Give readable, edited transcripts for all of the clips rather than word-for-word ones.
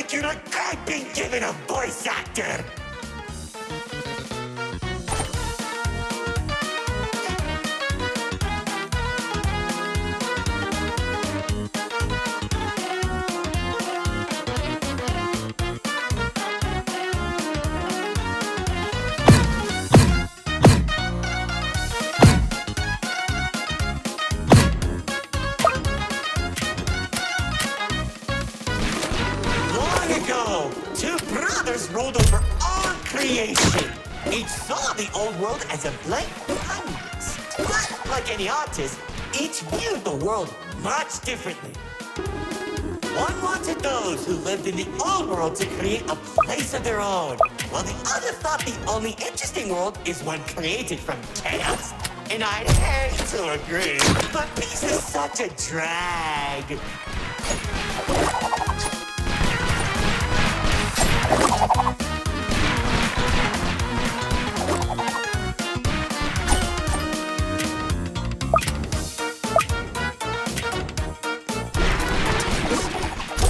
make you regret being given a voice actor. Two brothers ruled over all creation. Each saw the old world as a blank canvas. But like any artist, each viewed the world much differently. One wanted those who lived in the old world to create a place of their own, while the other thought the only interesting world is one created from chaos. And I'd hate to agree, but peace is such a drag.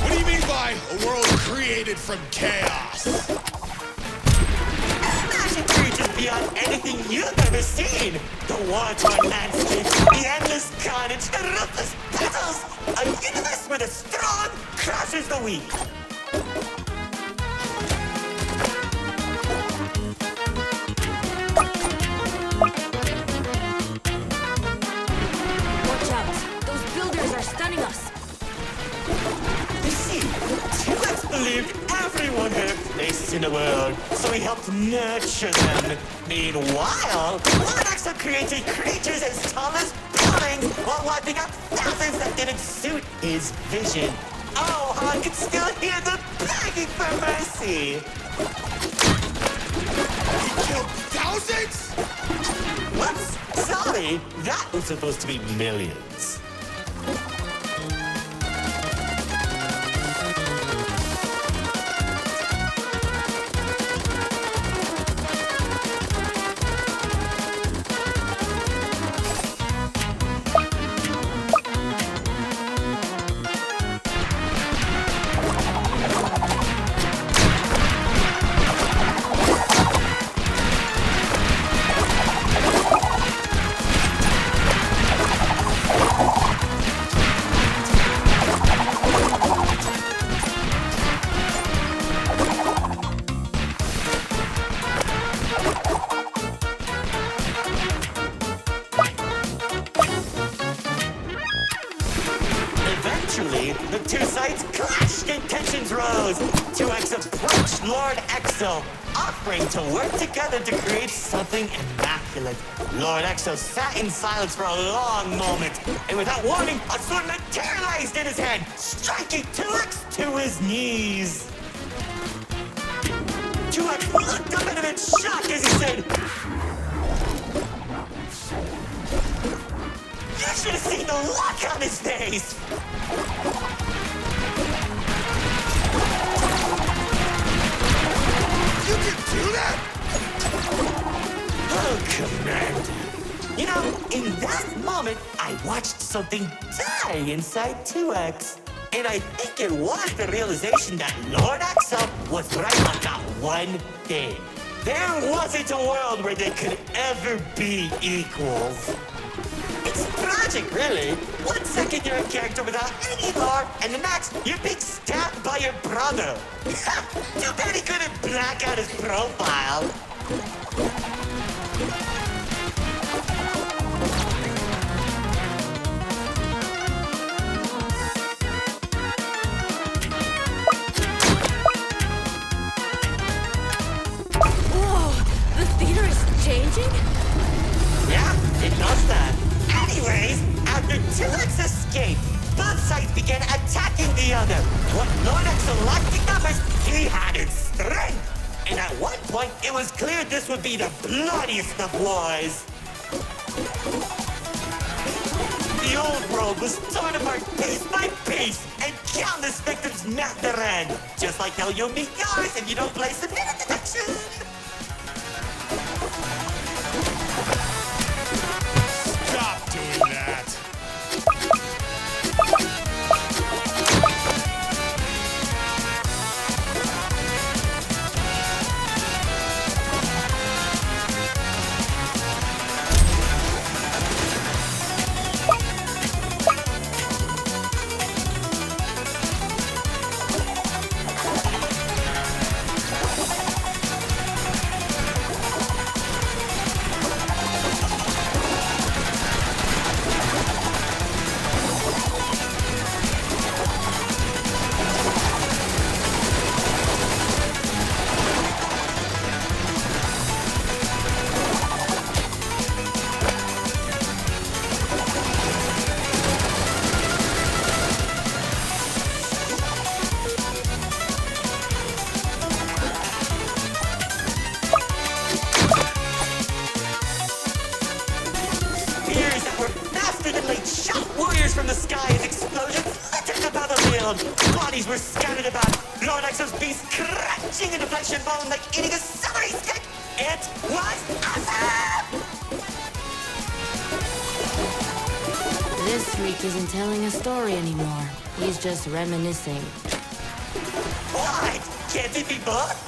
What do you mean by a world created from chaos? Imagine creatures beyond anything you've ever seen. The war-torn landscapes, the endless carnage, the ruthless battles. A universe where the strong crushes the weak. Watch out! Those builders are stunning us! You see, T-Rex believed everyone had a place in the world, so he helped nurture them. Meanwhile, Lorax created creatures as tall as buildings while wiping out thousands that didn't suit his vision. Oh, how I can still hear them begging for mercy! He killed thousands? Whoops! Sorry, that was supposed to be millions. Eventually, the two sides clashed and tensions rose. 2X approached Lord Exo, offering to work together to create something immaculate. Lord Exo sat in silence for a long moment, and without warning, a sword materialized in his hand, striking 2X to his knees. 2X looked up at him in shock as he said, "You should have seen the look on his face!" You can do that? Oh, Commander. You know, in that moment, I watched something die inside 2X. And I think it was the realization that Lord Exo was right on that one thing. There wasn't a world where they could ever be equals. It's tragic, really. 1 second you're a character without any lore, and the next you're being stabbed by your brother. Too bad he couldn't black out his profile. Whoa! The theater is changing? Yeah, it does that. Anyways, after 2X escaped, both sides began attacking the other. What Lord Exo lacked in numbers, he had in strength. And at one point, it was clear this would be the bloodiest of wars. The old world was torn apart piece by piece, and countless victims met their end. Just like how you'll meet yours if you don't place a minute detection. Stop doing that. battlefield. Bodies were scattered about. Lord Exo's beast crunching into flesh and bone like eating a celery stick. It was awesome! This freak isn't telling a story anymore. He's just reminiscing. What? Can't it be both?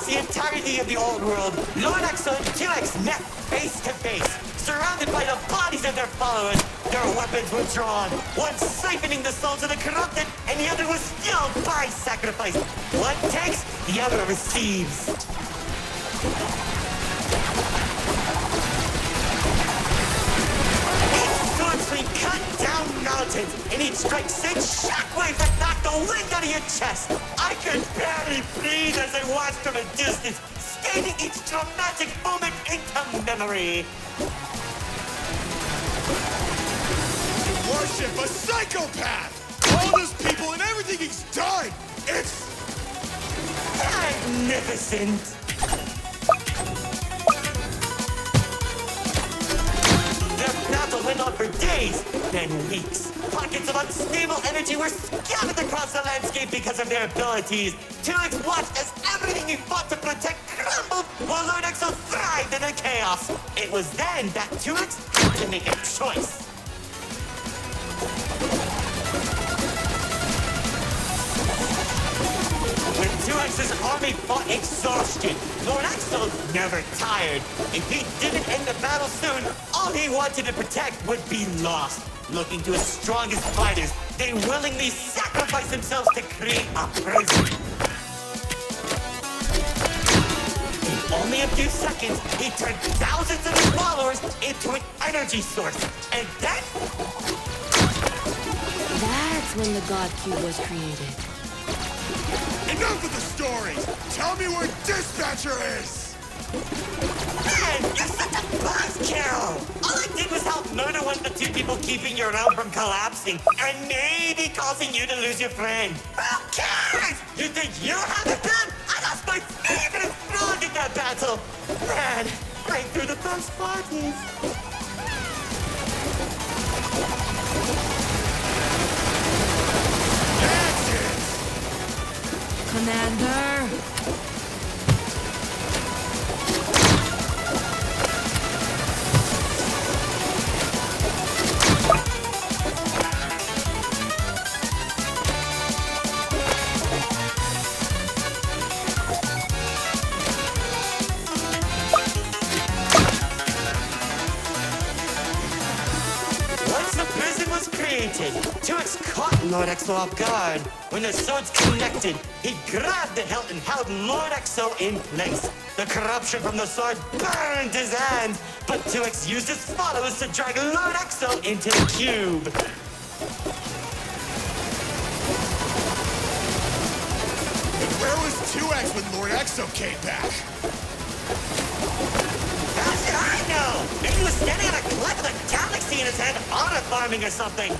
The entirety of the old world, Lord Exo and 2X met face to face, surrounded by the bodies of their followers. Their weapons were drawn, one siphoning the souls of the corrupted, and the other was fueled by sacrifice. One takes, the other receives. Each sword swing cut down mountains, and each strike sent shockwaves that knocked the wind out of your chest. I could barely breathe as I watched from a distance, scanning each dramatic moment into memory. You worship a psychopath! All those people and everything he's done! It's magnificent! Their battle went on for days, then weeks. Pockets of unstable energy were scattered across the landscape because of their abilities. 2X watched as everything he fought to protect crumbled, while Lord Exo thrived in the chaos. It was then that 2X had to make a choice. When 2X's army fought exhaustion, Lord Exo never tired. If he didn't end the battle soon, all he wanted to protect would be lost. Looking to his strongest fighters, they willingly sacrifice themselves to create a prison. In only a few seconds, he turned thousands of his followers into an energy source. And then... That's when the God Cube was created. enough of the stories! Tell me where Dispatcher is! Man, you're such a buzzkill! All I did was help murder one of the two people keeping your realm from collapsing, and maybe causing you to lose your friend. Who cares? You think you have it done? I lost my favorite frog in that battle! Man, right through the best parties. That's it! Commander! Tux caught Lord Exo off guard. When the swords connected, he grabbed the hilt and held Lord Exo in place. The corruption from the sword burned his hands, but Tux used his followers to drag Lord Exo into the cube. And where was 2X when Lord Exo came back? How should I know? Maybe he was standing on a cliff with a galaxy in his hand, auto farming or something.